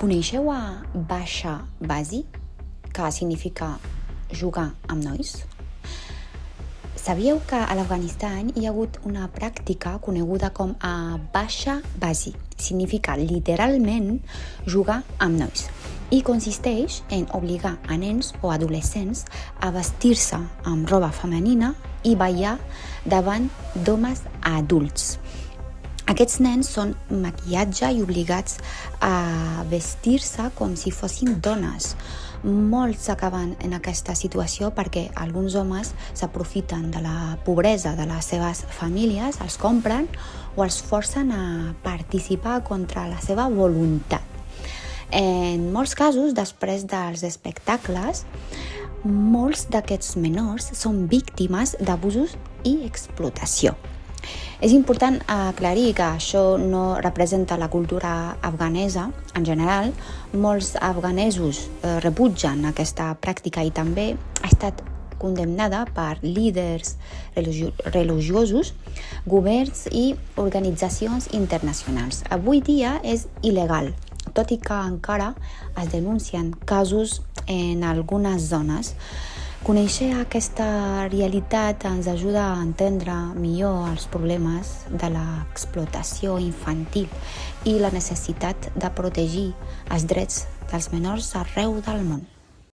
Coneixeu a Basha Bazi, que significa jugar amb nois? Sabíeu que a l'Afganistan hi ha hagut una pràctica coneguda com a Basha Bazi. Significa literalment jugar amb nois i consisteix en obligar a nens o adolescents a vestir-se amb roba femenina i ballar davant d'homes adults. Aquests nens són maquillatge i obligats a vestir-se com si fossin dones. Molts acaben en aquesta situació perquè alguns homes s'aprofiten de la pobresa de les seves famílies, els compren o els forcen a participar contra la seva voluntat. En molts casos, després dels espectacles, molts d'aquests menors són víctimes d'abusos i explotació. És important aclarir que això no representa la cultura afganesa. En general, molts afganesos rebutgen aquesta pràctica i també ha estat condemnada per líders religiosos, governs i organitzacions internacionals. Avui dia és il·legal, tot i que encara es denuncien casos en algunes zones. Conèixer aquesta realitat ens ajuda a entendre millor els problemes de l'explotació infantil i la necessitat de protegir els drets dels menors arreu del món.